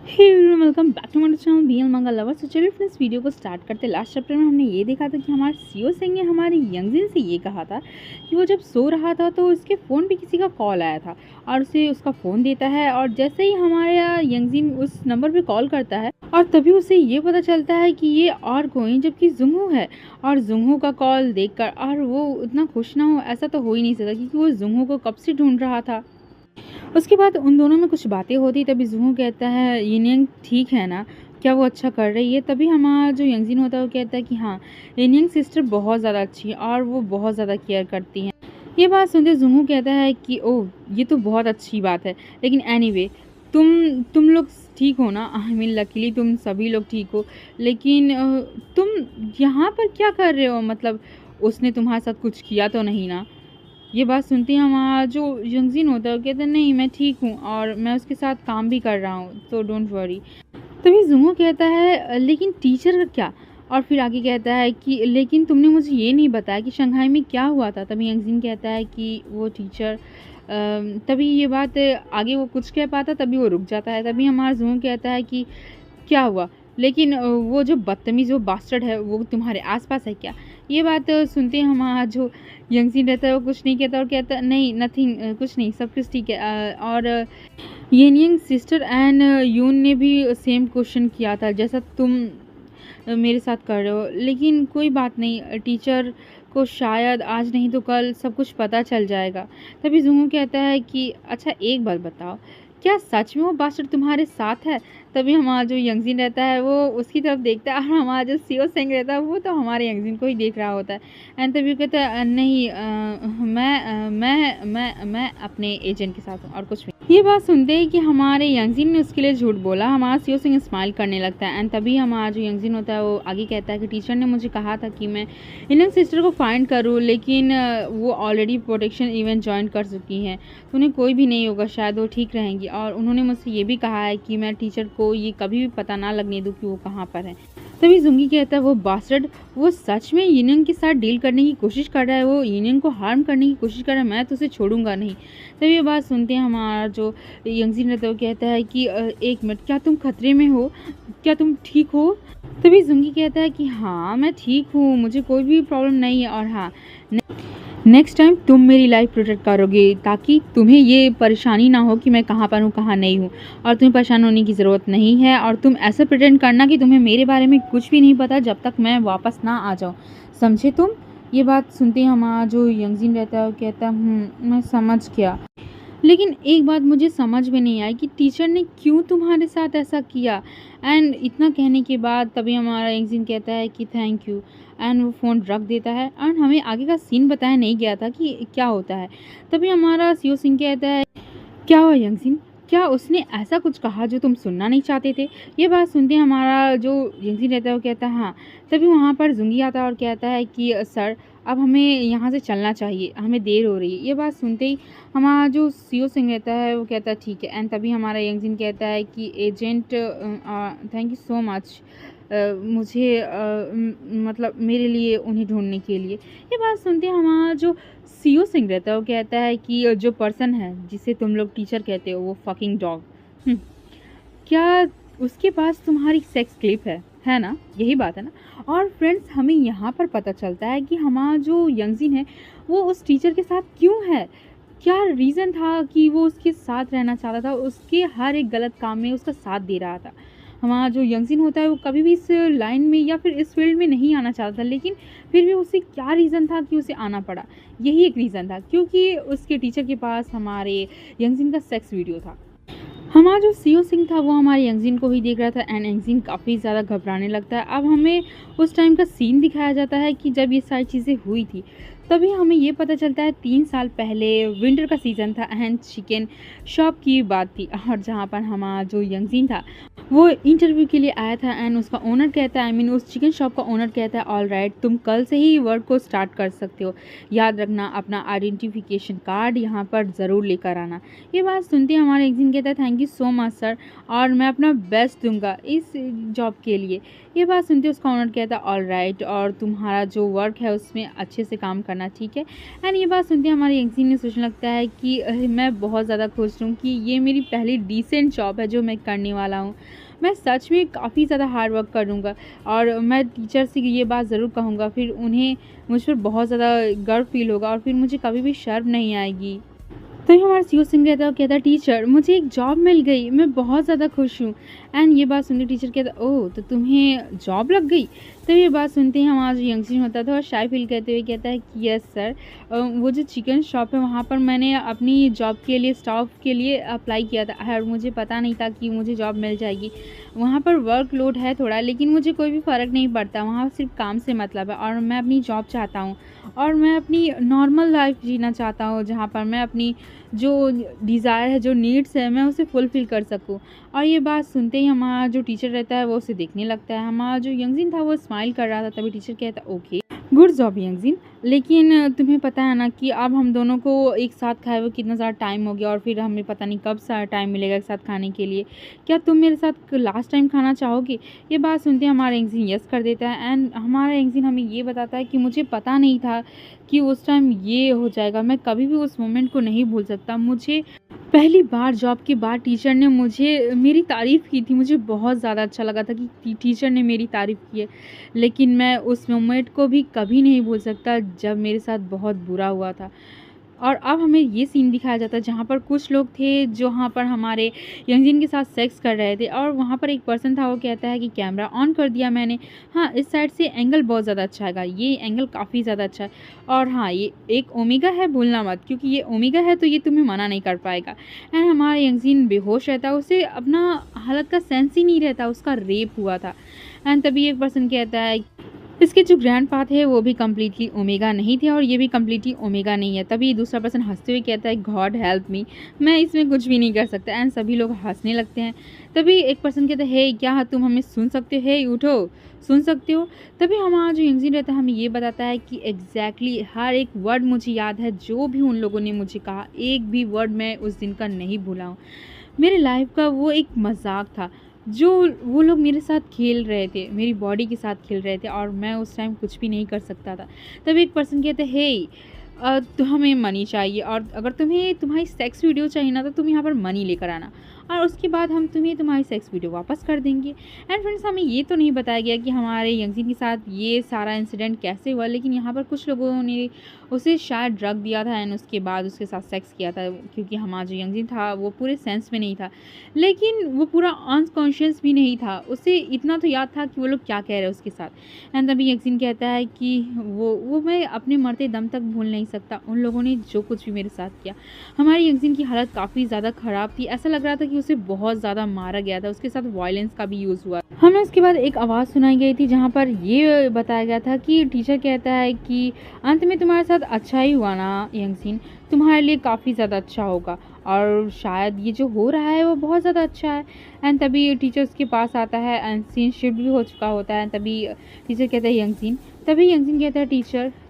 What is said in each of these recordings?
Hey everyone, welcome back to my channel BL Mangal lover. तो चलिए friends, video को start करते। लास्ट चैप्टर में हमने ये देखा था कि हमारे सीओ सिंह ने हमारे यंगजिन से ये कहा था कि वो जब सो रहा था तो उसके फ़ोन पे किसी का कॉल आया था और उसे उसका फ़ोन देता है और जैसे ही हमारे यंगजिन उस नंबर पे कॉल करता है और तभी उसे ये पता चलता है कि ये और कोई जबकि जुंगू है। और जुंगू का कॉल देखकर और वो उतना खुश ना हो ऐसा तो हो ही नहीं सकता, क्योंकि वो जुंगू को कब से ढूंढ रहा था। उसके बाद उन दोनों में कुछ बातें होती, तभी जुहू कहता है यिनयंग ठीक है ना, क्या वो अच्छा कर रही है। तभी हमारा जो यंगजिन होता है वो कहता है कि हाँ, यिनयंग सिस्टर बहुत ज़्यादा अच्छी है और वो बहुत ज़्यादा केयर करती हैं। ये बात सुनते जुहू कहता है कि ओह, ये तो बहुत अच्छी बात है, लेकिन एनीवे तुम लोग ठीक हो ना। आई मीन लकीली तुम सभी लोग ठीक हो, लेकिन तुम यहाँ पर क्या कर रहे हो, मतलब उसने तुम्हारे साथ कुछ किया तो नहीं ना। ये बात सुनते ही हमारा जो यंगजिन होता है वो कहता है नहीं, मैं ठीक हूँ और मैं उसके साथ काम भी कर रहा हूँ, तो डोंट वरी। तभी जुमो कहता है लेकिन टीचर का क्या। और फिर आगे कहता है कि लेकिन तुमने मुझे ये नहीं बताया कि शंघाई में क्या हुआ था। तभी यंगजिन कहता है कि वो टीचर तभी ये बात आगे वो कुछ कह पाता, तभी वो रुक जाता है। तभी हमारा जुमो कहता है कि क्या हुआ, लेकिन वो जो बदतमीज़ वो बास्टर्ड है वो तुम्हारे आसपास है क्या। ये बात सुनते हैं हमारा जो यंगजिन रहता है वो कुछ नहीं कहता और कहता नहीं, नथिंग, कुछ नहीं, सब कुछ ठीक है। और येनियंग सिस्टर एंड यून ने भी सेम क्वेश्चन किया था जैसा तुम मेरे साथ कर रहे हो, लेकिन कोई बात नहीं, टीचर को शायद आज नहीं तो कल सब कुछ पता चल जाएगा। तभी जुंगू कहता है कि अच्छा एक बात बताओ, क्या सच में वो बास्टर्ड तुम्हारे साथ है। तभी हमारा जो यंगजिन रहता है वो उसकी तरफ देखता है और हमारा जो सीओ सिंह रहता है वो तो हमारे यंगजिन को ही देख रहा होता है। एंड तभी वो कहता है नहीं, मैं अपने एजेंट के साथ हूँ और कुछ भी। ये बात सुनते ही कि हमारे यंगजिन ने उसके लिए झूठ बोला, हमारा सीओ सिंह स्माइल करने लगता है। एंड तभी हमारा जो यंगजिन होता है वो आगे कहता है कि टीचर ने मुझे कहा था कि मैं इन सिस्टर को फाइंड करूँ, लेकिन वो ऑलरेडी प्रोटेक्शन इवेंट ज्वाइन कर चुकी हैं, तो उन्हें कोई भी नहीं होगा, शायद वो ठीक रहेंगी। और उन्होंने मुझसे ये भी कहा है कि मैं टीचर को ये कभी भी पता ना लगने दूँ कि वो कहाँ पर है। तभी जुंगी कहता है वो बास्टर्ड वो सच में यिनयंग के साथ डील करने की कोशिश कर रहा है, वो यिनयंग को हार्म करने की कोशिश कर रहा है, मैं तो उसे छोड़ूंगा नहीं। तभी ये बात सुनते हैं हमारा जो यंगजिन रहता है वो कहता है कि एक मिनट, क्या तुम खतरे में हो, क्या तुम ठीक हो। तभी जुंगी कहता है कि हाँ मैं ठीक हूँ, मुझे कोई भी प्रॉब्लम नहीं है, और हाँ नेक्स्ट टाइम तुम मेरी लाइफ प्रोटेक्ट करोगे ताकि तुम्हें ये परेशानी ना हो कि मैं कहाँ पर हूँ कहाँ नहीं हूँ, और तुम्हें परेशान होने की ज़रूरत नहीं है। और तुम ऐसा प्रिटेंड करना कि तुम्हें मेरे बारे में कुछ भी नहीं पता जब तक मैं वापस ना आ जाऊँ, समझे तुम। ये बात सुनते ही हमारा जो यंगजिन रहता है वो कहता है मैं समझ गया, लेकिन एक बात मुझे समझ में नहीं आई कि टीचर ने क्यों तुम्हारे साथ ऐसा किया। एंड इतना कहने के बाद तभी हमारा यंगजिन कहता है कि थैंक यू, एंड वो फ़ोन रख देता है। एंड हमें आगे का सीन बताया नहीं गया था कि क्या होता है। तभी हमारा सीओ सिंह कहता है क्या हुआ यंगजिन, क्या उसने ऐसा कुछ कहा जो तुम सुनना नहीं चाहते थे। ये बात सुनते हमारा जो यंगजिन रहता है वो कहता है हाँ। तभी वहाँ पर जुंगी आता है और कहता है कि सर अब हमें यहाँ से चलना चाहिए, हमें देर हो रही है। ये बात सुनते ही हमारा जो सीओ सिंह रहता है वो कहता है ठीक है। एंड तभी हमारा यंगजिन कहता है कि agent thank you so much, मुझे मतलब मेरे लिए उन्हें ढूंढने के लिए। ये बात सुनते हैं हमारा जो सीओ सिंह रहता है वो कहता है कि जो पर्सन है जिसे तुम लोग टीचर कहते हो वो फकिंग डॉग, क्या उसके पास तुम्हारी सेक्स क्लिप है ना, यही बात है ना। और फ्रेंड्स हमें यहाँ पर पता चलता है कि हमारा जो यंगजिन है वो उस टीचर के साथ क्यों है, क्या रीज़न था कि वो उसके साथ रहना चाहता था, उसके हर एक गलत काम में उसका साथ दे रहा था। हमारा जो यंगजिन होता है वो कभी भी इस लाइन में या फिर इस फील्ड में नहीं आना चाहता, लेकिन फिर भी उसे क्या रीज़न था कि उसे आना पड़ा। यही एक रीज़न था, क्योंकि उसके टीचर के पास हमारे यंगजिन का सेक्स वीडियो था। हमारा जो सीओ सिंह था वो हमारे यंगजिन को ही देख रहा था एंड यंगजिन काफ़ी ज़्यादा घबराने लगता है। अब हमें उस टाइम का सीन दिखाया जाता है कि जब ये सारी चीज़ें हुई थी, तभी हमें ये पता चलता है 3 साल पहले विंटर का सीज़न था एंड चिकन शॉप की बात थी, और जहाँ पर हमारा जो यंगजिन था वो इंटरव्यू के लिए आया था। एंड उसका ओनर कहता है, आई मीन उस चिकन शॉप का ओनर कहता है ऑल राइट, तुम कल से ही वर्क को स्टार्ट कर सकते हो, याद रखना अपना आइडेंटिफिकेशन कार्ड यहाँ पर ज़रूर लेकर आना। ये बात सुनते ही हमारा यंगजिन कहता है thank you so much sir, और मैं अपना बेस्ट दूंगा इस जॉब के लिए। ये बात सुनते उसका ओनर कहता है ऑल राइट, और तुम्हारा जो वर्क है उसमें अच्छे से काम करना करना, ठीक है। एंड ये बात सुनते हमारे यंगजी ने सोचने लगता है कि मैं बहुत ज़्यादा खुश हूँ कि ये मेरी पहली डिसेंट जॉब है जो मैं करने वाला हूँ। मैं सच में काफ़ी ज़्यादा हार्ड वर्क करूँगा और मैं टीचर से ये बात ज़रूर कहूँगा, फिर उन्हें मुझ पर बहुत ज़्यादा गर्व फील होगा और फिर मुझे कभी भी शर्म नहीं आएगी। तो ये हमारा सीओ सिंह रहता है, वो कहता है टीचर मुझे एक जॉब मिल गई, मैं बहुत ज़्यादा खुश हूँ। एंड ये बात सुनते टीचर कहता है ओह तो तुम्हें जॉब लग गई। तो ये बात सुनते हैं हमारा जो यंगस्टर होता था और शाय फील करते हुए कहता है कि यस सर, वो जो चिकन शॉप है वहाँ पर मैंने अपनी जॉब के लिए स्टाफ के लिए अप्लाई किया था और मुझे पता नहीं था कि मुझे जॉब मिल जाएगी। वहाँ पर वर्कलोड है थोड़ा, लेकिन मुझे कोई भी फ़र्क नहीं पड़ता, वहाँ सिर्फ काम से मतलब है और मैं अपनी जॉब चाहता हूँ और मैं अपनी नॉर्मल लाइफ जीना चाहता हूँ जहाँ पर मैं अपनी जो डिज़ायर है, जो नीड्स है, मैं उसे फुलफ़िल कर सकूँ। और ये बात सुनते ही हमारा जो टीचर रहता है वो उसे देखने लगता है। हमारा जो यंगजिन था वो स्माइल कर रहा था, तभी टीचर कहता है ओके गुड जॉब यंगजिन, लेकिन तुम्हें पता है ना कि अब हम दोनों को एक साथ खाए हुए कितना ज़्यादा टाइम हो गया और फिर हमें पता नहीं कब सा टाइम मिलेगा एक साथ खाने के लिए, क्या तुम मेरे साथ लास्ट टाइम खाना चाहोगे। ये बात सुनते हमारा यंगजिन यस कर देता है एंड हमारा यंगजिन हमें ये बताता है कि मुझे पता नहीं था कि उस टाइम ये हो जाएगा, मैं कभी भी उस मोमेंट को नहीं भूल सकता। मुझे पहली बार जॉब के बाद टीचर ने मुझे मेरी तारीफ़ की थी, मुझे बहुत ज़्यादा अच्छा लगा था कि टीचर ने मेरी तारीफ़ की है, लेकिन मैं उस मोमेंट को भी कभी नहीं भूल सकता जब मेरे साथ बहुत बुरा हुआ था। और अब हमें ये सीन दिखाया जाता है जहाँ पर कुछ लोग थे जो वहाँ पर हमारे यंगजिन के साथ सेक्स कर रहे थे और वहाँ पर एक पर्सन था, वो कहता है कि कैमरा ऑन कर दिया मैंने, हाँ इस साइड से एंगल बहुत ज़्यादा अच्छा है, ये एंगल काफ़ी ज़्यादा अच्छा है और हाँ ये एक ओमेगा है भूलना मत, क्योंकि ये ओमेगा है तो ये तुम्हें मना नहीं कर पाएगा। एंड हमारा यंगजिन बेहोश रहता है, उसे अपना हालत का सेंस ही नहीं रहता, उसका रेप हुआ था। एंड तभी एक पर्सन कहता है इसके जो ग्रैंडपा थे वो भी कम्प्लीटली ओमेगा नहीं थे और ये भी कम्प्लीटली ओमेगा नहीं है। तभी दूसरा पर्सन हंसते हुए कहता है गॉड हेल्प मी, मैं इसमें कुछ भी नहीं कर सकता। एंड सभी लोग हंसने लगते हैं। तभी एक पर्सन कहता है हे क्या तुम हमें सुन सकते हो, हे उठो सुन सकते हो। तभी हमारा जो यंगजिन रहता है हमें ये बताता है कि एग्जैक्टली हर एक वर्ड मुझे याद है जो भी उन लोगों ने मुझे कहा, एक भी वर्ड मैं उस दिन का नहीं भूला हूँ। मेरे लाइफ का वो एक मजाक था जो वो लोग मेरे साथ खेल रहे थे, मेरी बॉडी के साथ खेल रहे थे और मैं उस टाइम कुछ भी नहीं कर सकता था। तभी एक पर्सन कहते हे तो हमें मनी चाहिए और अगर तुम्हें तुम्हारी सेक्स वीडियो चाहिए ना तो तुम यहाँ पर मनी लेकर आना और उसके बाद हम तुम्हें तुम्हारी सेक्स वीडियो वापस कर देंगे। एंड फ्रेंड्स हमें ये तो नहीं बताया गया कि हमारे यंगजिन के साथ ये सारा इंसिडेंट कैसे हुआ, लेकिन यहाँ पर कुछ लोगों ने उसे शायद ड्रग दिया था एंड उसके बाद उसके साथ सेक्स किया था, क्योंकि हमारा जो यंगजिन था वो पूरे सेंस में नहीं था, लेकिन वो पूरा अनकॉन्शियस भी नहीं था, उसे इतना तो याद था कि वो लोग क्या कह रहे हैं उसके साथ। एंड तभी यंगजिन कहता है कि वो मैं अपने मरते दम तक भूल नहीं सकता उन लोगों ने जो कुछ भी मेरे साथ किया। हमारी यंगजिन की हालत काफ़ी ज़्यादा ख़राब थी, ऐसा लग रहा था कि उसे बहुत ज़्यादा मारा गया था, उसके साथ वायलेंस का भी यूज़ हुआ। हमें उसके बाद एक आवाज़ सुनाई गई थी जहाँ पर ये बताया गया था कि टीचर कहता है कि अंत में तुम्हारे साथ अच्छा ही हुआ ना यंगजिन, तुम्हारे लिए काफ़ी ज़्यादा अच्छा होगा और शायद ये जो हो रहा है वो बहुत ज़्यादा अच्छा है। एंड तभी टीचर उसके पास आता है एंड सीन शिफ्ट भी हो चुका होता है। तभी टीचर कहता है यंगजिन, तभी यंगजिन कहता है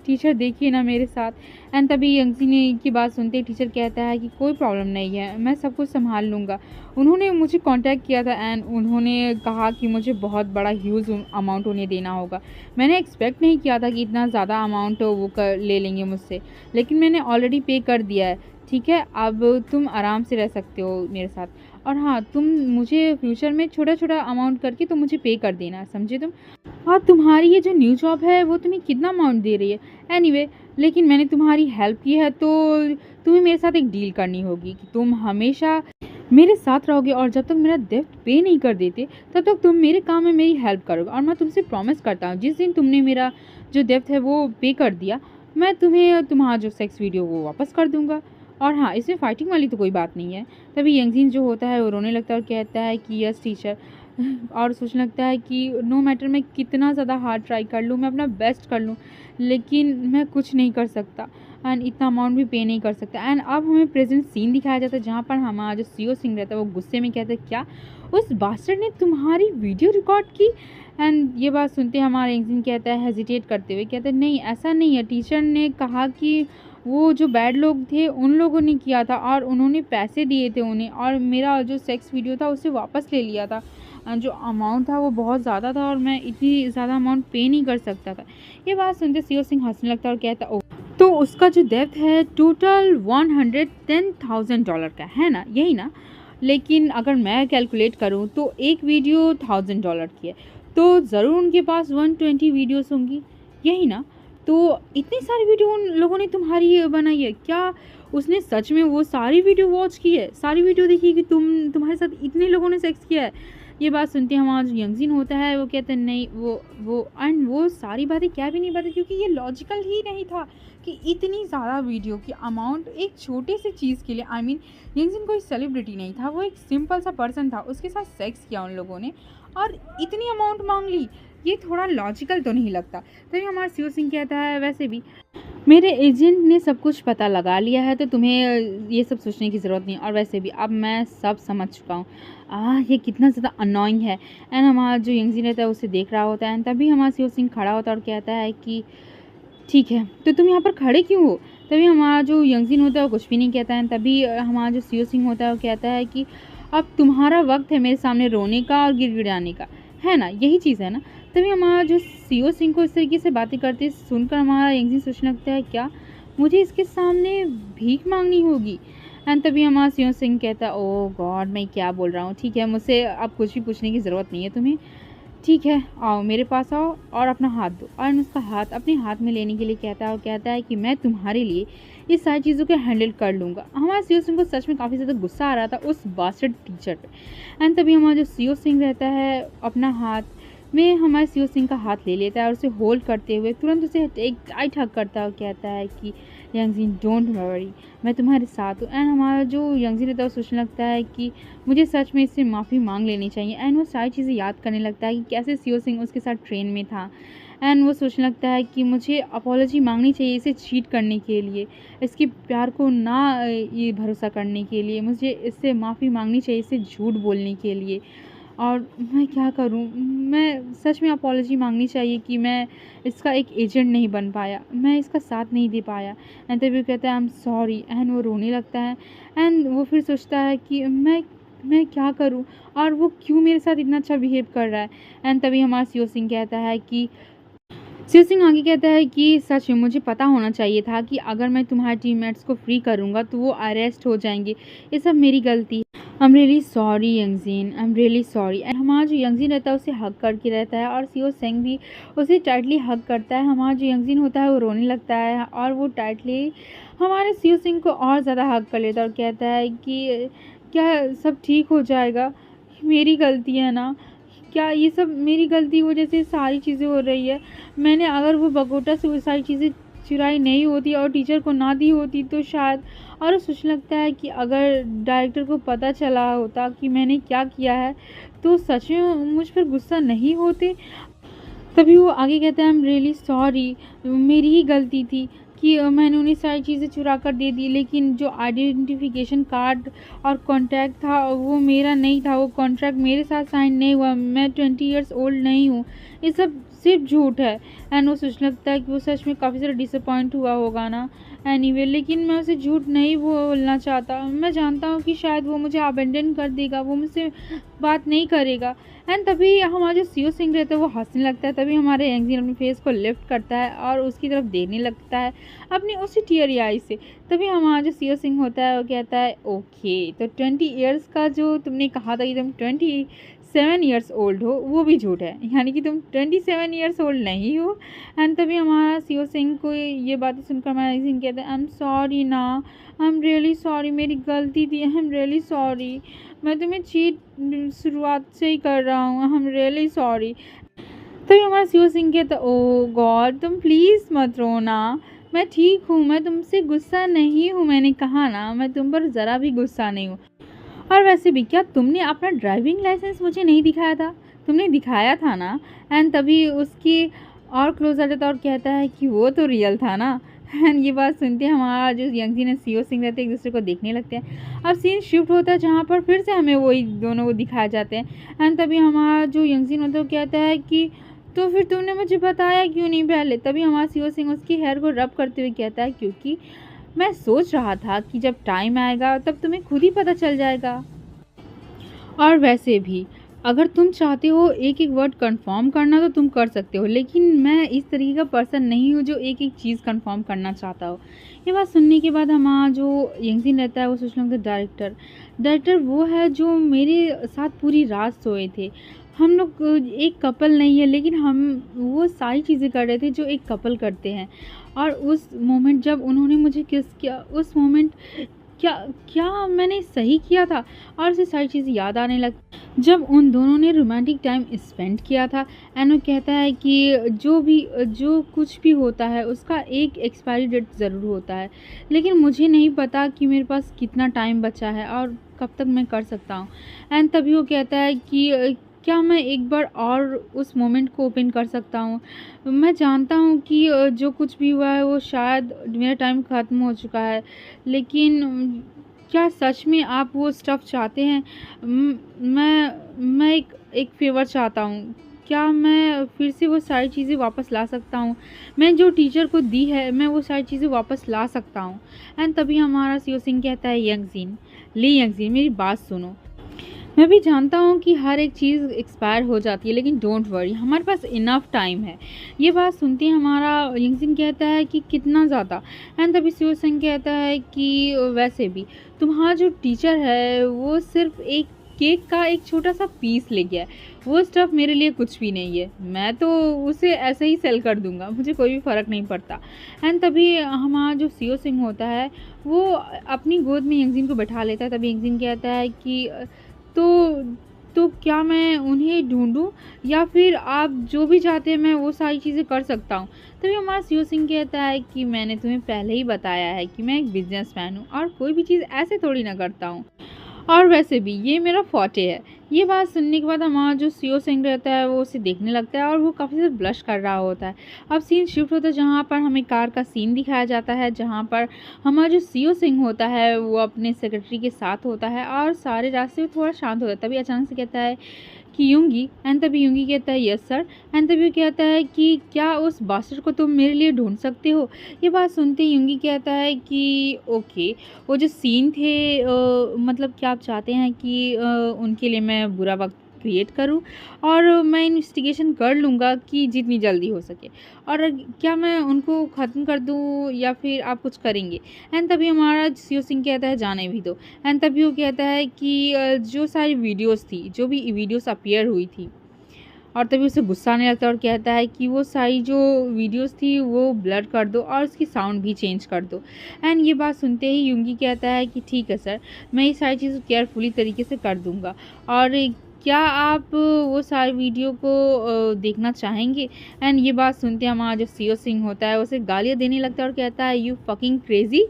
टीचर देखिए ना मेरे साथ। एंड तभी यंगजिन की बात सुनते टीचर कहता है कि कोई प्रॉब्लम नहीं है, मैं सब कुछ संभाल लूँगा। उन्होंने मुझे कांटेक्ट किया था एंड उन्होंने कहा कि मुझे बहुत बड़ा ह्यूज अमाउंट उन्हें देना होगा। मैंने एक्सपेक्ट नहीं किया था कि इतना ज़्यादा अमाउंट वो ले लेंगे मुझसे, लेकिन मैंने ऑलरेडी पे कर दिया है, ठीक है अब तुम आराम से रह सकते हो मेरे साथ। और हाँ तुम मुझे फ्यूचर में छोटा छोटा अमाउंट करके तो मुझे पे कर देना, समझे तुम। और तुम्हारी ये जो न्यू जॉब है वो तुम्हें कितना अमाउंट दे रही है एनीवे, लेकिन मैंने तुम्हारी हेल्प की है तो तुम्हें मेरे साथ एक डील करनी होगी कि तुम हमेशा मेरे साथ रहोगे और जब तक मेरा डेप्ट पे नहीं कर देते तब तक तुम मेरे काम में मेरी हेल्प करोगे। और मैं तुमसे प्रॉमिस करता हूँ जिस दिन तुमने मेरा जो डेप्ट है वो पे कर दिया मैं तुम्हें तुम्हारा जो सेक्स वीडियो वो वापस कर दूँगा। और हाँ इसमें फाइटिंग वाली तो कोई बात नहीं है। तभी यंगजिन जो होता है वो रोने लगता है और कहता है कि यस टीचर, और सोचने लगता है कि नो मैटर मैं कितना ज़्यादा हार्ड ट्राई कर लूँ, मैं अपना बेस्ट कर लूँ, लेकिन मैं कुछ नहीं कर सकता एंड इतना अमाउंट भी पे नहीं कर सकता। एंड अब हमें प्रेजेंट सीन दिखाया जाता है जहाँ पर हमारा जो सीओ सिंह रहता है वो गुस्से में कहता है क्या उस बास्टर्ड ने तुम्हारी वीडियो रिकॉर्ड की। एंड ये बात सुनते हमारा यंगजिन कहता है हेजिटेट करते हुए कहता है नहीं ऐसा नहीं है, टीचर ने कहा कि वो जो बैड लोग थे उन लोगों ने किया था और उन्होंने पैसे दिए थे उन्हें और मेरा जो सेक्स वीडियो था उसे वापस ले लिया था। जो अमाउंट था वो बहुत ज़्यादा था और मैं इतनी ज़्यादा अमाउंट पे नहीं कर सकता था। ये बात सुनते सीओ सिंह हंसने लगता है और कहता ओ तो उसका जो डेप्थ है टोटल $110,000 का है ना, यही ना। लेकिन अगर मैं कैलकुलेट करूँ तो एक वीडियो $1,000 की है, तो ज़रूर उनके पास 120 वीडियोस होंगी, यही ना। तो इतनी सारी वीडियो उन लोगों ने तुम्हारी बनाई है क्या? उसने सच में वो सारी वीडियो वॉच की है, सारी वीडियो देखी कि तुम्हारे साथ इतने लोगों ने सेक्स किया है? ये बात सुनते हमारा जो यंगजिन होता है वो कहते हैं नहीं, वो सारी बातें क्या भी नहीं बताई, क्योंकि ये लॉजिकल ही नहीं था कि इतनी ज़्यादा वीडियो की अमाउंट एक छोटे से चीज़ के लिए। आई मीन यंगजिन कोई सेलिब्रिटी नहीं था, वो एक सिंपल सा पर्सन था, उसके साथ सेक्स किया उन लोगों ने और इतनी अमाउंट मांग ली। ये थोड़ा लॉजिकल तो नहीं लगता। तभी हमारा सीओ सिंह कहता है वैसे भी मेरे एजेंट ने सब कुछ पता लगा लिया है, तो तुम्हें ये सब सोचने की ज़रूरत नहीं। और वैसे भी अब मैं सब समझ चुका हूँ। ये कितना ज़्यादा अनोइंग है। एंड हमारा जो यंगजिन रहता है उसे देख रहा होता है। एंड तभी हमारा सीओ सिंह खड़ा होता है और कहता है कि ठीक है, तो तुम यहाँ पर खड़े क्यों हो? तभी हमारा जो यंगजिन होता है वो कुछ भी नहीं कहता है। तभी हमारा जो सीओ सिंह होता है वो कहता है कि अब तुम्हारा वक्त है मेरे सामने रोने का और गिड़गिड़ाने का, है ना, यही चीज़ है ना। तभी हमारा जो सीओ सिंह को इस तरीके से बातें करते सुनकर हमारा यंगजिन सोचने लगता है क्या मुझे इसके सामने भीख मांगनी होगी? एंड तभी हमारा सीओ सिंह कहता है ओह गॉड, मैं क्या बोल रहा हूँ। ठीक है, मुझसे अब कुछ भी पूछने की ज़रूरत नहीं है तुम्हें। ठीक है, आओ मेरे पास आओ और अपना हाथ दो। और उसका हाथ अपने हाथ में लेने के लिए कहता है और कहता है कि मैं तुम्हारे लिए ये सारी चीज़ों को हैंडल कर लूँगा। हमारे सीओ सिंह को सच में काफ़ी ज़्यादा गुस्सा आ रहा था उस बास्टर्ड टीचर पे। एंड तभी हमारा जो सीओ सिंह रहता है अपना हाथ में हमारे सीओ सिंह का हाथ ले लेता है और उसे होल्ड करते हुए तुरंत उसे एक टाइट हग करता है और कहता है कि यंगजिन डोंट वरी, मैं तुम्हारे साथ हूँ। एंड हमारा जो यंगजिन रहता है वो सोचने लगता है कि मुझे सच में इससे माफ़ी मांग लेनी चाहिए। एंड वो सारी चीज़ें याद करने लगता है कि कैसे सीओ सिंह उसके साथ ट्रेन में था। एंड वो सोचने लगता है कि मुझे अपॉलॉजी मांगनी चाहिए इसे चीट करने के लिए, इसके प्यार को ना ये भरोसा करने के लिए, मुझे इससे माफ़ी मांगनी चाहिए इसे झूठ बोलने के लिए। और मैं क्या करूं, मैं सच में अपॉलॉजी मांगनी चाहिए कि मैं इसका एक एजेंट नहीं बन पाया, मैं इसका साथ नहीं दे पाया। एंड तभी वो कहता है आई एम सॉरी। एंड वो रोने लगता है। एंड वो फिर सोचता है कि मैं क्या करूं और वो क्यों मेरे साथ इतना अच्छा बिहेव कर रहा है। एंड तभी हमारा सीओ सिंह कहता है कि सीओ सिंह आगे कहता है कि सच में मुझे पता होना चाहिए था कि अगर मैं तुम्हारे टीममेट्स को फ्री करूंगा तो वो अरेस्ट हो जाएंगे, ये सब मेरी गलती है। I am really sorry Youngjin, I am really sorry. And हमारा जो यंगजिन रहता है उसे हग करके रहता है और सीओ सिंह भी उसे टाइटली हग करता है। हमारा जो यंगजिन होता है वो रोने लगता है और वो टाइटली हमारे सीओ सिंह को और ज़्यादा हग कर लेता है और कहता है कि क्या सब ठीक हो जाएगा, मेरी गलती है ना, क्या ये सब मेरी गलती की वजह से सारी चीज़ें हो रही है। मैंने अगर वो बगोटा से वो सारी चीज़ें चुराई नहीं होती और टीचर को ना दी होती तो शायद। और वो सोचने लगता है कि अगर डायरेक्टर को पता चला होता कि मैंने क्या किया है तो सच में मुझ पर गुस्सा नहीं होते। तभी वो आगे कहता है आई एम रियली सॉरी, मेरी ही गलती थी कि मैंने उन्हें सारी चीज़ें चुरा कर दे दी, लेकिन जो आइडेंटिफिकेशन कार्ड और कॉन्ट्रैक्ट था वो मेरा नहीं था, वो कॉन्ट्रैक्ट मेरे साथ साइन नहीं हुआ, मैं 20 ईयर्स ओल्ड नहीं हूँ, ये सब सिर्फ झूठ है। एंड वो सोचने लगता है कि वो सच में काफ़ी ज़्यादा डिसअपॉइंट हुआ होगा ना एनीवे, लेकिन मैं उसे झूठ नहीं बोलना चाहता। मैं जानता हूँ कि शायद वो मुझे अबेंडन कर देगा, वो मुझसे बात नहीं करेगा। एंड तभी हमारा जो सीओ सिंह रहता है वो हंसने लगता है। तभी हमारे यंगजिन अपने फेस को लिफ्ट करता है और उसकी तरफ देखने लगता है अपनी उसी टीयरी आई से। तभी हमारा जो सीओ सिंह होता है वो कहता है ओके, तो 20 ईयर्स का जो तुमने कहा था कि तुम 27 ईयर्स ओल्ड हो वो भी झूठ है, यानी कि तुम 27 ईयर्स ओल्ड नहीं हो। एंड तभी हमारा सीओ सिंह को ये बातें सुनकर हमारा यंगजिन कहता है आई एम सॉरी ना, आई एम रियली सॉरी, मेरी गलती थी, आई एम रियली सॉरी, मैं तुम्हें चीट शुरुआत से ही कर रहा हूँ, आई एम रियली सॉरी। तभी हमारा सीओ सिंह कहता है ओ गॉड, तुम प्लीज़ मत रोना, मैं ठीक हूँ, मैं तुमसे गुस्सा नहीं हूँ, मैंने कहा ना मैं तुम पर ज़रा भी गुस्सा नहीं हूँ। और वैसे भी क्या तुमने अपना ड्राइविंग लाइसेंस मुझे नहीं दिखाया था? तुमने दिखाया था ना। एंड तभी उसकी और क्लोज आ जाता है और कहता है कि वो तो रियल था ना। एंड ये बात सुनते हमारा जो यंगजिन है सीओ सिंह रहते हैं एक दूसरे को देखने लगते हैं। अब सीन शिफ्ट होता है जहाँ पर फिर से हमें वही दोनों को दिखाए जाते हैं। एंड तभी हमारा जो यंगजिन होता है वो कहता है कि तो फिर तुमने मुझे बताया क्यों नहीं पहले? तभी हमारा सीओ सिंह उसकी हेयर को रब करते हुए कहता है क्योंकि मैं सोच रहा था कि जब टाइम आएगा तब तुम्हें खुद ही पता चल जाएगा। और वैसे भी अगर तुम चाहते हो एक एक वर्ड कंफर्म करना तो तुम कर सकते हो, लेकिन मैं इस तरीके का पर्सन नहीं हूँ जो एक एक चीज़ कंफर्म करना चाहता हो। ये बात सुनने के बाद हमारा जो यंगजिन रहता है वो सोच रहा डायरेक्टर वो है जो मेरे साथ पूरी रात सोए थे। हम लोग एक कपल नहीं है, लेकिन हम वो सारी चीज़ें कर रहे थे जो एक कपल करते हैं। और उस मोमेंट जब उन्होंने मुझे किस किया, उस मोमेंट क्या क्या मैंने सही किया था, और उसे सारी चीज़ें याद आने लग जब उन दोनों ने रोमांटिक टाइम स्पेंड किया था। एंड वो कहता है कि जो कुछ भी होता है उसका एक एक्सपायरी डेट ज़रूर होता है, लेकिन मुझे नहीं पता कि मेरे पास कितना टाइम बचा है और कब तक मैं कर सकता हूँ। एंड तभी वो कहता है कि क्या मैं एक बार और उस मोमेंट को ओपन कर सकता हूँ। मैं जानता हूँ कि जो कुछ भी हुआ है वो शायद मेरा टाइम ख़त्म हो चुका है, लेकिन क्या सच में आप वो स्टफ़ चाहते हैं? मैं एक फ़ेवर चाहता हूँ। क्या मैं फिर से वो सारी चीज़ें वापस ला सकता हूँ? मैं जो टीचर को दी है, मैं वो सारी चीज़ें वापस ला सकता हूँ। एंड तभी हमारा सियो सिंह कहता है, यंगज़िन मेरी बात सुनो। मैं भी जानता हूँ कि हर एक चीज़ एक्सपायर हो जाती है, लेकिन डोंट वरी, हमारे पास इनफ टाइम है। ये बात सुनते ही हमारा यंगजिन कहता है कि कितना ज़्यादा। एंड तभी सियो सिंह कहता है कि वैसे भी तुम्हारा जो टीचर है वो सिर्फ एक केक का एक छोटा सा पीस ले गया है, वो स्टफ़ मेरे लिए कुछ भी नहीं है। मैं तो उसे ऐसे ही सेल कर दूंगा, मुझे कोई भी फ़र्क नहीं पड़ता। एंड तभी हमारा जो सियो सिंह होता है वो अपनी गोद में यंगजिन को बैठा लेता है। तभी यंगजिन कहता है कि तो तो क्या मैं उन्हें ढूँढूँ, या फिर आप जो भी चाहते हैं मैं वो सारी चीज़ें कर सकता हूँ। तभी हमारा सियो सिंह कहता है कि मैंने तुम्हें पहले ही बताया है कि मैं एक बिज़नेसमैन हूँ और कोई भी चीज़ ऐसे थोड़ी ना करता हूँ, और वैसे भी ये मेरा फॉर्टे है। ये बात सुनने के बाद हमारा जो सियो सिंह रहता है वो उसे देखने लगता है और वो काफ़ी ज़्यादा ब्लश कर रहा होता है। अब सीन शिफ्ट होता है जहाँ पर हमें कार का सीन दिखाया जाता है, जहाँ पर हमारा जो सियो सिंह होता है वो अपने सेक्रेटरी के साथ होता है और सारे रास्ते में थोड़ा शांत होता है। तभी अचानक से कहता है कि यूंगी। एंड तभी यूंगी कहता है यस सर। एंड तभी वो कहता है कि क्या उस बास्टर को तुम मेरे लिए ढूंढ सकते हो। ये बात सुनते ही यूंगी कहता है कि ओके, वो जो सीन थे मतलब क्या आप चाहते हैं कि उनके लिए मैं बुरा वक्त क्रिएट करूं, और मैं इन्वेस्टिगेशन कर लूँगा कि जितनी जल्दी हो सके, और क्या मैं उनको ख़त्म कर दूं या फिर आप कुछ करेंगे। एंड तभी हमारा सियो सिंह कहता है जाने भी दो। एंड तभी वो कहता है कि जो सारी वीडियोस थी, जो भी वीडियोस अपीयर हुई थी, और तभी उसे गुस्सा आने लगता है और कहता है कि वो सारी जो वीडियोस थी वो ब्लर कर दो और उसकी साउंड भी चेंज कर दो। एंड ये बात सुनते ही यूंगी कहता है कि ठीक है सर, मैं ये सारी चीज़ केयरफुली तरीके से कर दूंगा, और क्या आप वो सारी वीडियो को देखना चाहेंगे। एंड ये बात सुनते हमारा जो सियो सिंह होता है उसे गालियाँ देने लगता है और कहता है यू फकिंग क्रेजी,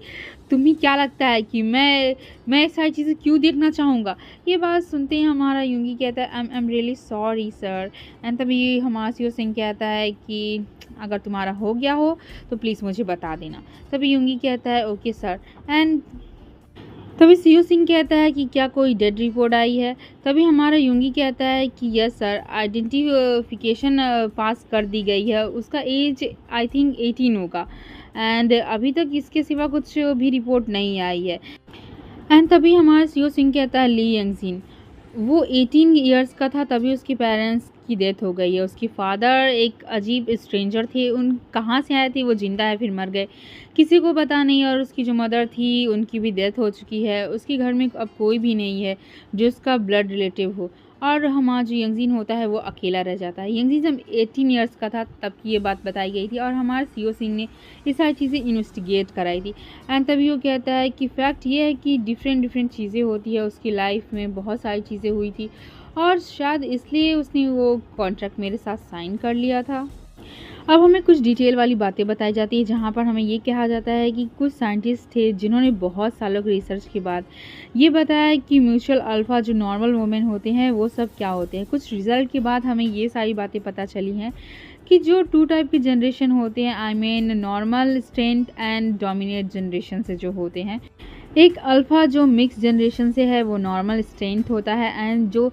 तुम्हें क्या लगता है कि मैं ये सारी चीज़ें क्यों देखना चाहूँगा। ये बात सुनते ही हमारा यूंगी कहता है I am really sorry sir. And तभी हमारा सियो सिंह कहता है कि अगर तुम्हारा हो गया हो तो प्लीज़ मुझे बता देना। तभी यूंगी कहता है ओके सर। एंड तभी सियो सिंह कहता है कि क्या कोई डेड रिपोर्ट आई है। तभी हमारा यूंगी कहता है कि यस सर, आइडेंटिफिकेशन पास कर दी गई है, उसका एज आई थिंक 18 होगा, एंड अभी तक इसके सिवा कुछ भी रिपोर्ट नहीं आई है। एंड तभी हमारा सियो सिंह कहता है ली यंगजिन, वो 18 इयर्स का था तभी उसके पेरेंट्स की डेथ हो गई है। उसके फादर एक अजीब स्ट्रेंजर थे, उन कहाँ से आए थे, वो जिंदा है फिर मर गए, किसी को पता नहीं। और उसकी जो मदर थी उनकी भी डेथ हो चुकी है। उसके घर में अब कोई भी नहीं है जो उसका ब्लड रिलेटिव हो, और हमारा जो यंगजिन होता है वो अकेला रह जाता है। यंगजिन जब 18 इयर्स का था तब की ये बात बताई गई थी, और हमारे सियो सिंह ने ये सारी चीज़ें इन्वेस्टिगेट कराई थी। एंड तभी वो कहता है कि फैक्ट ये है कि डिफरेंट चीज़ें होती है उसकी लाइफ में, बहुत सारी चीज़ें हुई थी, और शायद इसलिए उसने वो कॉन्ट्रैक्ट मेरे साथ साइन कर लिया था। अब हमें कुछ डिटेल वाली बातें बताई जाती है, जहाँ पर हमें ये कहा जाता है कि कुछ साइंटिस्ट थे जिन्होंने बहुत सालों की रिसर्च के बाद ये बताया कि म्यूचुअल अल्फ़ा जो नॉर्मल वुमेन होते हैं वो सब क्या होते हैं। कुछ रिजल्ट के बाद हमें ये सारी बातें पता चली हैं कि जो 2 टाइप के जनरेशन होते हैं, I mean normal strength and dominate generation से जो होते हैं। एक अल्फ़ा जो मिक्स जनरेशन से है वो नॉर्मल स्ट्रेंथ होता है, एंड जो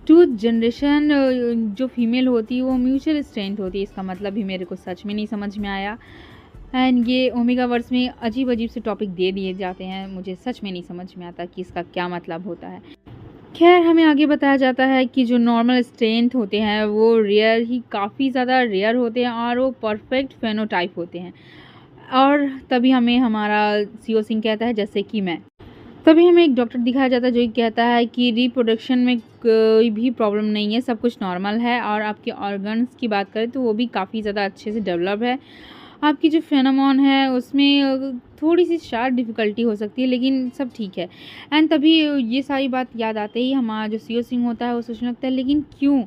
2 जनरेशन जो फीमेल होती है वो म्यूचुअल स्ट्रेंथ होती है। इसका मतलब भी मेरे को सच में नहीं समझ में आया, एंड ये ओमेगा वर्स में अजीब अजीब से टॉपिक दे दिए जाते हैं, मुझे सच में नहीं समझ में आता कि इसका क्या मतलब होता है। खैर हमें आगे बताया जाता है कि जो नॉर्मल स्ट्रेंथ होते हैं वो रेयर ही काफ़ी ज़्यादा रेयर होते हैं और वो परफेक्ट फेनोटाइप होते हैं। और तभी हमें हमारा सीओ सिंह कहता है जैसे कि मैं। तभी हमें एक डॉक्टर दिखाया जाता है जो ये कहता है कि रिप्रोडक्शन में कोई भी प्रॉब्लम नहीं है, सब कुछ नॉर्मल है और आपके ऑर्गन्स की बात करें तो वो भी काफ़ी ज़्यादा अच्छे से डेवलप है। आपकी जो फेनोमोन है उसमें थोड़ी-सी शायद डिफ़िकल्टी हो सकती है लेकिन सब ठीक है। एंड तभी ये सारी बात याद आते ही हमारा जो सीओ सिंह होता है वो सोचने लगता है लेकिन क्यों?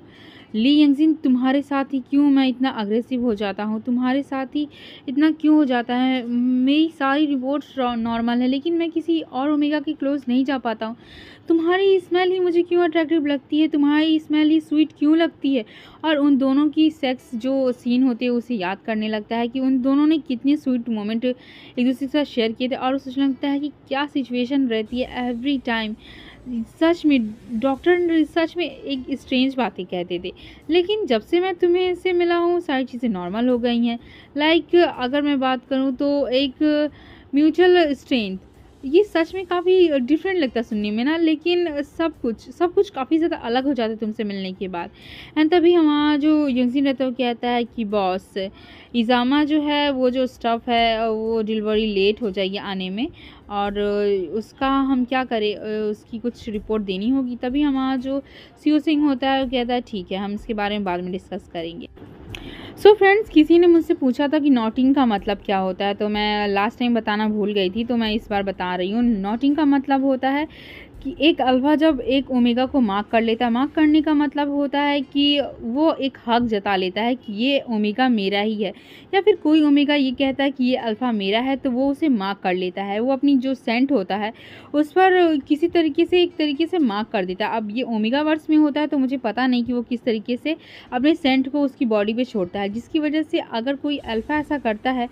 ली यंगजिन तुम्हारे साथ ही क्यों मैं इतना अग्रेसिव हो जाता हूँ? तुम्हारे साथ ही इतना क्यों हो जाता है? मेरी सारी रिपोर्ट्स नॉर्मल है लेकिन मैं किसी और ओमेगा के क्लोज़ नहीं जा पाता हूँ। तुम्हारी स्मेल ही मुझे क्यों अट्रैक्टिव लगती है? तुम्हारी स्मेल ही स्वीट क्यों लगती है? और उन दोनों की सेक्स जो सीन होते हैं उसे याद करने लगता है कि उन दोनों ने कितने स्वीट मोमेंट एक-दूसरे के साथ शेयर किए थे और उसे सोचने लगता है कि क्या सिचुएशन रहती है एवरी टाइम। सच में डॉक्टर सच में एक स्ट्रेंज बातें कहते थे लेकिन जब से मैं तुम्हें से मिला हूँ सारी चीज़ें नॉर्मल हो गई हैं। लाइक अगर मैं बात करूँ तो एक म्यूचुअल स्ट्रेंथ ये सच में काफ़ी डिफरेंट लगता है सुनने में ना लेकिन सब कुछ काफ़ी ज़्यादा अलग हो जाता है तुमसे मिलने के बाद। एंड तभी हमारा जो यंगजिन रहता है वो कहता है कि बॉस इज़ामा जो है वो जो स्टफ़ है वो डिलीवरी लेट हो जाएगी आने में और उसका हम क्या करें, उसकी कुछ रिपोर्ट देनी होगी। तभी हमारा जो सीओ सिंह होता है वो कहता है ठीक है हम इसके बारे में बाद में डिस्कस करेंगे। सो फ्रेंड्स किसी ने मुझसे पूछा था कि नॉटिंग का मतलब क्या होता है तो मैं लास्ट टाइम बताना भूल गई थी तो मैं इस बार बता रही हूँ। नॉटिंग का मतलब होता है कि एक अल्फ़ा जब एक ओमेगा को मार्क कर लेता है, मार्क करने का मतलब होता है कि वो एक हक जता लेता है कि ये ओमेगा मेरा ही है या फिर कोई ओमेगा ये कहता है कि ये अल्फ़ा मेरा है तो वो उसे मार्क कर लेता है। वो अपनी जो सेंट होता है उस पर किसी तरीके से एक तरीके से मार्क कर देता है। अब ये ओमेगा वर्स में होता है तो मुझे पता नहीं कि वो किस तरीके से अपने सेंट को उसकी बॉडी पे छोड़ता है, जिसकी वजह से अगर कोई अल्फ़ा ऐसा करता है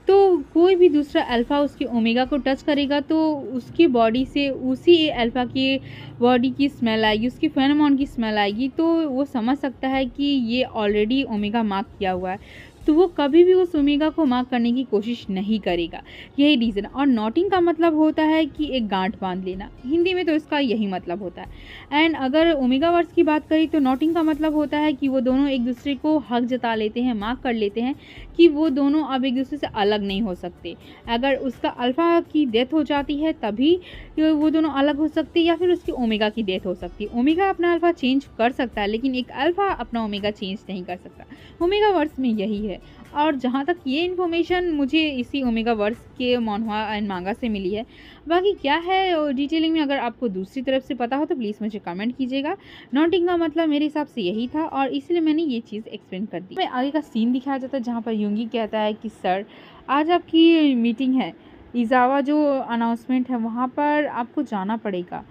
तो कोई भी दूसरा अल्फ़ा उसके ओमेगा को टच करेगा तो उसकी बॉडी से उसी अल्फ़ा की बॉडी की स्मेल आएगी, उसकी फेरोमोन की स्मेल आएगी तो वो समझ सकता है कि ये ऑलरेडी ओमेगा मार्क किया हुआ है तो वो कभी भी उस ओमेगा को मार्क करने की कोशिश नहीं करेगा। यही रीज़न। और नॉटिंग का मतलब होता है कि एक गांठ बांध लेना, हिंदी में तो इसका यही मतलब होता है। एंड अगर ओमेगा वर्ड्स की बात करें तो नॉटिंग का मतलब होता है कि वो दोनों एक दूसरे को हक जता लेते हैं, मार्क कर लेते हैं कि वो दोनों अब एक दूसरे से अलग नहीं हो सकते। अगर उसका अल्फ़ा की डेथ हो जाती है तभी वो दोनों अलग हो सकते हैं या फिर उसकी ओमेगा की डेथ हो सकती है। ओमेगा अपना अल्फ़ा चेंज कर सकता है लेकिन एक अल्फ़ा अपना ओमेगा चेंज नहीं कर सकता। ओमेगा वर्ड्स में यही है। और जहाँ तक ये इन्फॉर्मेशन मुझे इसी ओमेगा वर्स के मानहवा एंड मांगा से मिली है। बाकी क्या है डिटेलिंग में अगर आपको दूसरी तरफ से पता हो तो प्लीज़ मुझे कमेंट कीजिएगा। नॉटिंग का मतलब मेरे हिसाब से यही था और इसलिए मैंने ये चीज़ एक्सप्लेन कर दी। मैं आगे का सीन दिखाया जाता है जहाँ पर युंगी कहता है कि सर आज आपकी मीटिंग है, इज़ावा जो अनाउंसमेंट है वहाँ पर आपको जाना पड़ेगा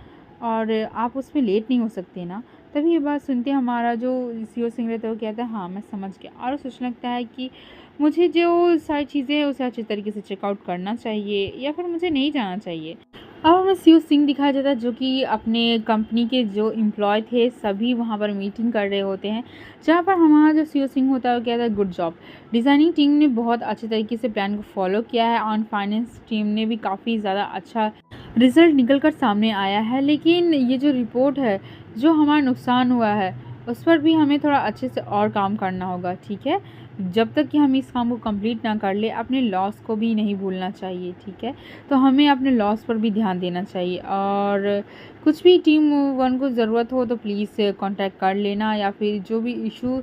और आप उसमें लेट नहीं हो सकते ना। तभी ये बात सुनते हमारा जो सीओ सिंह रहता है वो कहता है हाँ मैं समझ गया और सोचने लगता है कि मुझे जो सारी चीज़ें हैं उसे अच्छे तरीके से चेकआउट करना चाहिए या फिर मुझे नहीं जाना चाहिए। अब हमें सीओ सिंह दिखाया जाता है जो कि अपने कंपनी के जो एम्प्लॉय थे सभी वहाँ पर मीटिंग कर रहे होते हैं, जहाँ पर हमारा जो सीओ सिंह होता है वो कहता है गुड जॉब, डिज़ाइनिंग टीम ने बहुत अच्छे तरीके से प्लान को फॉलो किया है और फाइनेंस टीम ने भी काफ़ी ज़्यादा अच्छा रिज़ल्ट निकल कर सामने आया है। लेकिन ये जो रिपोर्ट है जो हमारा नुकसान हुआ है उस पर भी हमें थोड़ा अच्छे से और काम करना होगा, ठीक है। जब तक कि हम इस काम को कंप्लीट ना कर ले अपने लॉस को भी नहीं भूलना चाहिए, ठीक है। तो हमें अपने लॉस पर भी ध्यान देना चाहिए और कुछ भी टीम वन को ज़रूरत हो तो प्लीज़ कांटेक्ट कर लेना या फिर जो भी इशू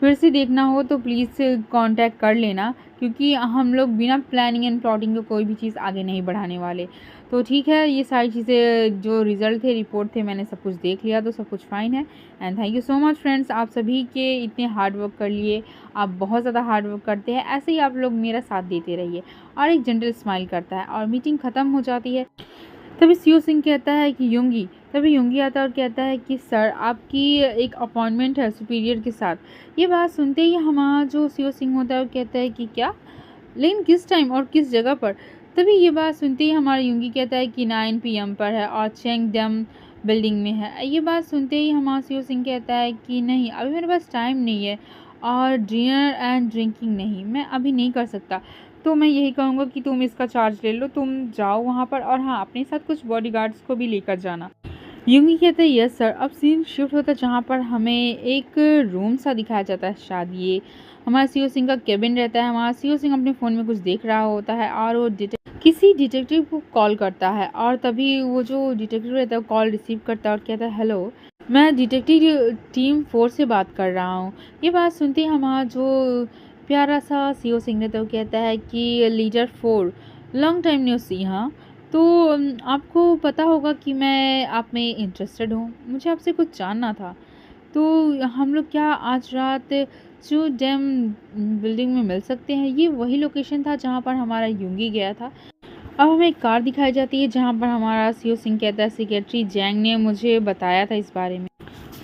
फिर से देखना हो तो प्लीज़ कांटेक्ट कर लेना क्योंकि हम लोग बिना प्लानिंग एंड प्लॉटिंग के कोई भी चीज़ आगे नहीं बढ़ाने वाले। तो ठीक है, ये सारी चीज़ें जो रिज़ल्ट थे, रिपोर्ट थे, मैंने सब कुछ देख लिया तो सब कुछ फ़ाइन है। And thank you so much friends, आप सभी के इतने हार्ड वर्क कर लिए, आप बहुत ज़्यादा हार्ड वर्क करते हैं, ऐसे ही आप लोग मेरा साथ देते रहिए। और एक जेंटल स्माइल करता है और मीटिंग ख़त्म हो जाती है। तभी सीओ सिंह कहता है कि युंगी, तभी युंगी आता है और कहता है कि सर आपकी एक अपॉइंटमेंट है सुपीरियर के साथ। ये बात सुनते ही हमारा जो सीओ सिंह होता है वो कहता है कि क्या, लेकिन किस टाइम और किस जगह पर। तभी ये बात सुनते ही हमारा युंगी कहता है कि 9 PM पर है और चेंगडम बिल्डिंग में है। ये बात सुनते ही हमारा सीओ सिंह कहता है कि नहीं अभी मेरे पास टाइम नहीं है और डिनर एंड ड्रिंकिंग नहीं, मैं अभी नहीं कर सकता। तो मैं यही कहूँगा कि तुम इसका चार्ज ले लो, तुम जाओ वहाँ पर और हाँ अपने साथ कुछ बॉडीगार्ड्स को भी लेकर जाना। यूंगी कहते हैं यस सर। अब सीन शिफ्ट होता है जहाँ पर हमें एक रूम सा दिखाया जाता है शायद ये हमारा सीओ सिंह का केबिन रहता है। हमारा सीओ सिंह अपने फ़ोन में कुछ देख रहा होता है और वो किसी डिटेक्टिव को कॉल करता है और तभी वो जो डिटेक्टिव रहता है वो कॉल रिसीव करता है और कहता है हेलो, मैं डिटेक्टिव टीम 4 से बात कर रहा हूँ। ये बात सुनते ही हमारा जो प्यारा सा सीओ सिंह रहता है वो कहता है कि लीडर 4 लॉन्ग टाइम न्यू सी। हाँ तो आपको पता होगा कि मैं आप में इंटरेस्टेड हूँ, मुझे आपसे कुछ जानना था। तो हम लोग क्या आज रात जो डैम बिल्डिंग में मिल सकते हैं? ये वही लोकेशन था जहाँ पर हमारा यूंगी गया था। अब हमें एक कार दिखाई जाती है जहाँ पर हमारा सीओ सिंह कहता है सेक्रेटरी जैंग ने मुझे बताया था इस बारे में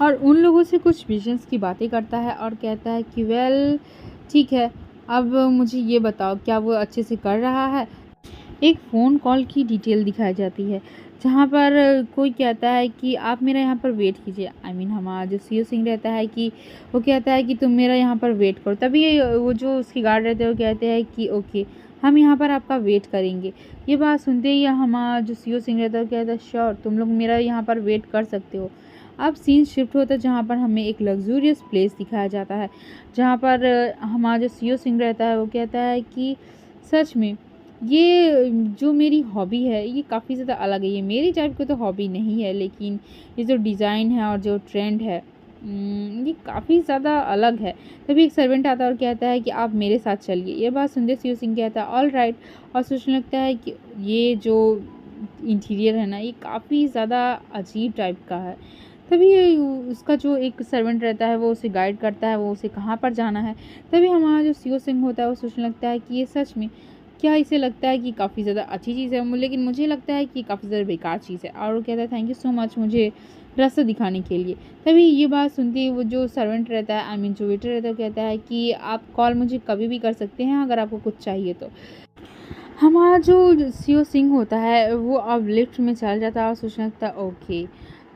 और उन लोगों से कुछ विजन्स की बातें करता है और कहता है कि वेल ठीक है, अब मुझे ये बताओ क्या वो अच्छे से कर रहा है। एक फ़ोन कॉल की डिटेल दिखाई जाती है जहाँ पर कोई कहता है कि आप मेरा यहाँ पर वेट कीजिए। हमारा जो सीओ सिंह रहता है कि वो कहता है कि तुम मेरा यहाँ पर वेट करो। तभी वो जो उसके गार्ड रहते हैं वो कहते हैं कि ओके, हम यहाँ पर आपका वेट करेंगे। ये बात सुनते ही हमारा जो सीओ सिंह रहता है वो कहता है श्योर, तुम लोग मेरा यहाँ पर वेट कर सकते हो। अब सीन शिफ्ट होता है जहाँ पर हमें एक लग्जूरियस प्लेस दिखाया जाता है जहाँ पर हमारा जो सीओ सिंह रहता है वो कहता है कि सच में ये जो मेरी हॉबी है ये काफ़ी ज़्यादा अलग है। ये मेरी टाइप की तो हॉबी नहीं है, लेकिन ये जो डिज़ाइन है और जो ट्रेंड है ये काफ़ी ज़्यादा अलग है। तभी एक सर्वेंट आता है और कहता है कि आप मेरे साथ चलिए। ये बात सुनते सीओ सिंह कहता है ऑल राइट और सोचने लगता है कि ये जो इंटीरियर है ना ये काफ़ी ज़्यादा अजीब टाइप का है। तभी उसका जो एक सर्वेंट रहता है वो उसे गाइड करता है, वो उसे कहाँ पर जाना है। तभी हमारा जो सीओ सिंह होता है वो सोचने लगता है कि ये सच में क्या इसे लगता है कि काफ़ी ज़्यादा अच्छी चीज़ है, लेकिन मुझे लगता है कि काफ़ी ज़्यादा बेकार चीज़ है। और वो कहता है थैंक यू सो मच मुझे रास्ता दिखाने के लिए। तभी ये बात सुनते ही वो जो सर्वेंट रहता है जो वेटर रहता है वो कहता है कि आप कॉल मुझे कभी भी कर सकते हैं अगर आपको कुछ चाहिए तो। हमारा जो सीओ सिंह होता है वो अब लिफ्ट में चल जाता है और सोचने लगता है ओके,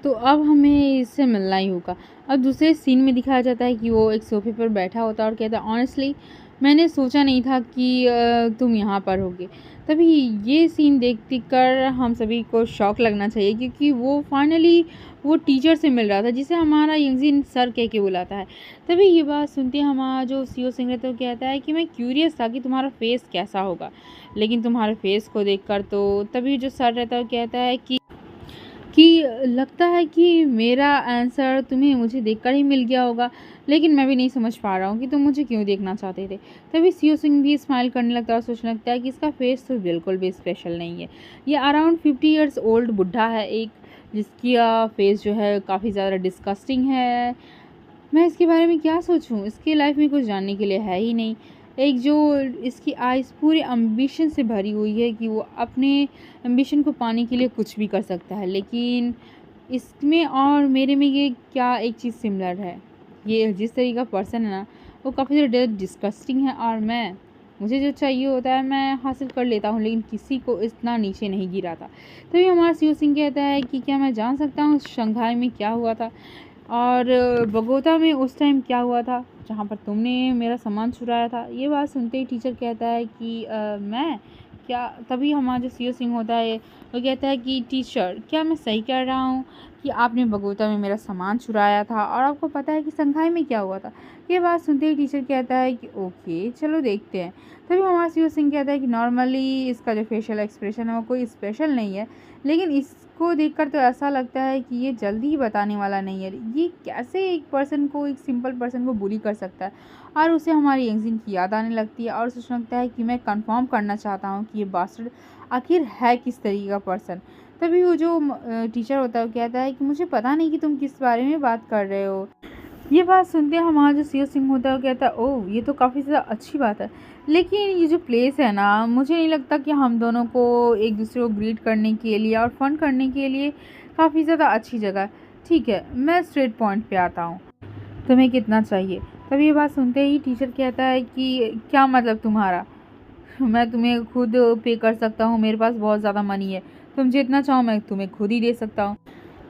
तो अब हमें इससे मिलना ही होगा। अब दूसरे सीन में दिखाया जाता है कि वो एक सोफे पर बैठा होता है और कहता है ऑनेस्टली मैंने सोचा नहीं था कि तुम यहाँ पर होगे। तभी ये सीन देख कर हम सभी को शौक लगना चाहिए क्योंकि वो फाइनली वो टीचर से मिल रहा था जिसे हमारा यंगजिन सर कह के बुलाता है। तभी ये बात सुनते हमारा जो सीओ सिंह रहता है वो कहता है कि मैं क्यूरियस था कि तुम्हारा फेस कैसा होगा, लेकिन तुम्हारे फेस को देखकर तो। तभी जो सर रहता है वो कहता है कि लगता है कि मेरा आंसर तुम्हें मुझे देखकर ही मिल गया होगा, लेकिन मैं भी नहीं समझ पा रहा हूँ कि तुम मुझे क्यों देखना चाहते थे। तभी सीओ सिंह भी स्माइल करने लगता है और सोचने लगता है कि इसका फेस तो बिल्कुल भी स्पेशल नहीं है। ये अराउंड 50 ईयर्स ओल्ड बुढ़ा है एक, जिसकी फेस जो है काफ़ी ज़्यादा डिस्कस्टिंग है। मैं इसके बारे में क्या सोचूं, इसकी लाइफ में कुछ जानने के लिए है ही नहीं। एक जो इसकी आइज़ पूरे एम्बिशन से भरी हुई है कि वो अपने एम्बिशन को पाने के लिए कुछ भी कर सकता है, लेकिन इसमें और मेरे में ये क्या एक चीज़ सिमिलर है। ये जिस तरीके का पर्सन है ना वो काफ़ी ज़्यादा डिस्कस्टिंग है और मुझे जो चाहिए होता है मैं हासिल कर लेता हूँ, लेकिन किसी को इतना नीचे नहीं गिरा था। तभी हमारा सीओ सिंह कहता है कि क्या मैं जान सकता हूँ शंघाई में क्या हुआ था और बगोता में उस टाइम क्या हुआ था जहाँ पर तुमने मेरा सामान चुराया था। ये बात सुनते ही टीचर कहता है कि मैं क्या। तभी हमारा जो सीओ सिंह होता है वो कहता है कि टीचर क्या मैं सही कह रहा हूँ कि आपने बगोता में मेरा सामान चुराया था और आपको पता है कि संघाई में क्या हुआ था। ये बात सुनते ही टीचर कहता है कि ओके चलो देखते हैं। तभी हमारा सीओ सिंह कहता है कि नॉर्मली इसका जो फेशियल एक्सप्रेशन है वो कोई स्पेशल नहीं है, लेकिन इसको देखकर तो ऐसा लगता है कि ये जल्दी ही बताने वाला नहीं है। ये कैसे एक पर्सन को, एक सिंपल पर्सन को बुली कर सकता है। और उसे हमारी यंगजिन की याद आने लगती है और सोचने लगता है कि मैं कंफर्म करना चाहता हूँ कि ये बास्टर्ड आखिर है किस तरीके का पर्सन। तभी वो जो टीचर होता है वो कहता है कि मुझे पता नहीं कि तुम किस बारे में बात कर रहे हो। ये बात सुनते हैं हमारा जो सीओ सिंह होता है वो कहता है ओह ये तो काफ़ी ज़्यादा अच्छी बात है, लेकिन ये जो प्लेस है ना मुझे नहीं लगता कि हम दोनों को एक दूसरे को ग्रीट करने के लिए और फन करने के लिए काफ़ी ज़्यादा अच्छी जगह। ठीक है मैं स्ट्रेट पॉइंट पे आता हूँ, तुम्हें कितना चाहिए। तभी ये बात सुनते ही टीचर कहता है कि क्या मतलब तुम्हारा, मैं तुम्हें खुद पे कर सकता हूँ, मेरे पास बहुत ज़्यादा मनी है, तुम जितना चाहो मैं तुम्हें खुद ही दे सकता हूँ,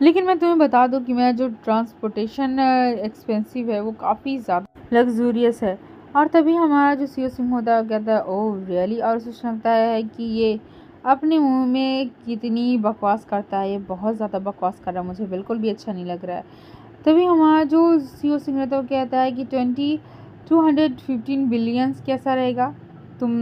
लेकिन मैं तुम्हें बता दूं कि मेरा जो ट्रांसपोर्टेशन एक्सपेंसिव है वो काफ़ी ज़्यादा लग्जूरियस है। और तभी हमारा जो सीओ सिंह होता है वो कहता है ओह रियली, और सोचने लगता है कि ये अपने मुंह में कितनी बकवास करता है, ये बहुत ज़्यादा बकवास कर रहा है, मुझे बिल्कुल भी अच्छा नहीं लग रहा है। तभी हमारा जो सीईओ सिंह रहता है वो कहता है कि 215 बिलियंस कैसा रहेगा, तुम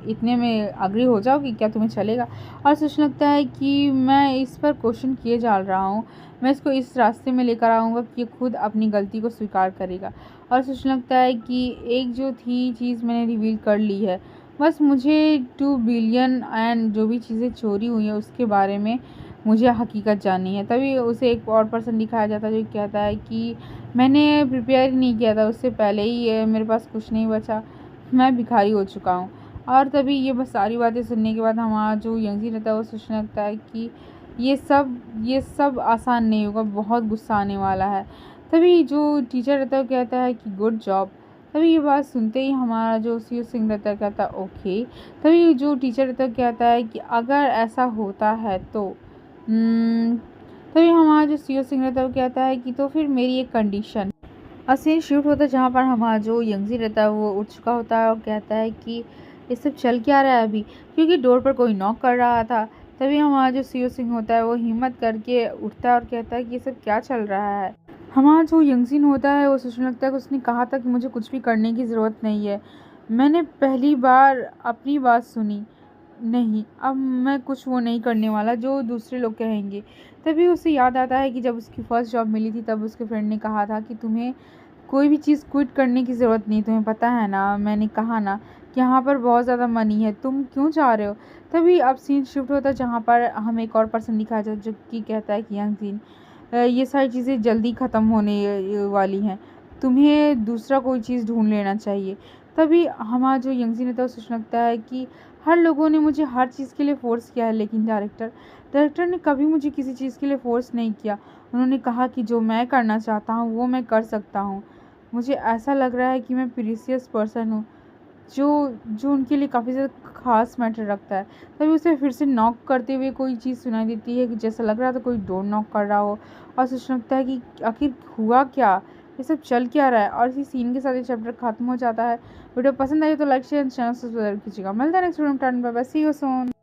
इतने में अग्री हो जाओगी क्या, तुम्हें चलेगा? और सोचने लगता है कि मैं इस पर क्वेश्चन किए जा रहा हूँ, मैं इसको इस रास्ते में लेकर आऊँगा कि ये खुद अपनी गलती को स्वीकार करेगा। और सोचने लगता है कि एक जो थी चीज़ मैंने रिवील कर ली है, बस मुझे 2 बिलियन एंड जो भी चीज़ें चोरी हुई हैं उसके बारे में मुझे हकीकत जाननी है। तभी उसे एक और पर्सन दिखाया जाता है जो कहता है कि मैंने प्रिपेयर ही नहीं किया था, उससे पहले ही मेरे पास कुछ नहीं बचा, मैं भिखारी हो चुका हूँ। और तभी ये बस सारी बातें सुनने के बाद हमारा जो यंगजी रहता है वो सोचने लगता है कि ये सब आसान नहीं होगा, बहुत गुस्सा आने वाला है। तभी जो टीचर रहता है वो कहता है कि गुड जॉब। तभी ये बात सुनते ही हमारा जो सीईओ सिंह रहता है कहता है ओके। तभी जो टीचर रहता है कहता है कि अगर ऐसा होता है तो तभी हमारा जो सीईओ सिंह रहता है वो कहता है कि तो फिर मेरी एक कंडीशन। और सीन शूट होता है जहाँ पर हमारा जो यंगजी रहता है वो उठ चुका होता है और कहता है कि ये सब चल क्या रहा है अभी, क्योंकि डोर पर कोई नॉक कर रहा था। तभी हमारा जो सीईओ सिंह होता है वो हिम्मत करके उठता है और कहता है कि ये सब क्या चल रहा है। हमारा जो यंगजिन होता है वो सोचने लगता है कि उसने कहा था कि मुझे कुछ भी करने की ज़रूरत नहीं है, मैंने पहली बार अपनी बात सुनी, नहीं अब मैं कुछ वो नहीं करने वाला जो दूसरे लोग कहेंगे। तभी उसे याद आता है कि जब उसकी फ़र्स्ट जॉब मिली थी तब उसके फ्रेंड ने कहा था कि तुम्हें कोई भी चीज़ क्विट करने की ज़रूरत नहीं, तुम्हें पता है ना, मैंने कहा ना कि यहाँ पर बहुत ज़्यादा मनी है, तुम क्यों चाह रहे हो। तभी अब सीन शिफ्ट होता है जहाँ पर हमें एक और पर्सन दिखाया जाता है जो कि कहता है कि यंगजिन ये सारी चीज़ें जल्दी ख़त्म होने वाली हैं, तुम्हें दूसरा कोई चीज़ ढूंढ लेना चाहिए। तभी हमारा जो यंगजिन है तो सोचने लगता है कि हर लोगों ने मुझे हर चीज़ के लिए फ़ोर्स किया है, लेकिन डायरेक्टर ने कभी मुझे किसी चीज़ के लिए फ़ोर्स नहीं किया। उन्होंने कहा कि जो मैं करना चाहता हूँ वो मैं कर सकता हूँ। मुझे ऐसा लग रहा है कि मैं प्रीशियस पर्सन हूँ जो जो उनके लिए काफ़ी ज़्यादा ख़ास मैटर रखता है। तभी उसे फिर से नॉक करते हुए कोई चीज़ सुनाई देती है कि जैसा लग रहा था कोई डोर नॉक कर रहा हो। और सोचने लगता है कि आखिर हुआ क्या, ये सब चल क्या रहा है। और इसी सीन के साथ ये चैप्टर खत्म हो जाता है। वीडियो पसंद आई तो लाइक शेयर चैनल सब्सक्राइब कीजिएगा। मिलता है नेक्स्ट वीडियो में। सी यू सून।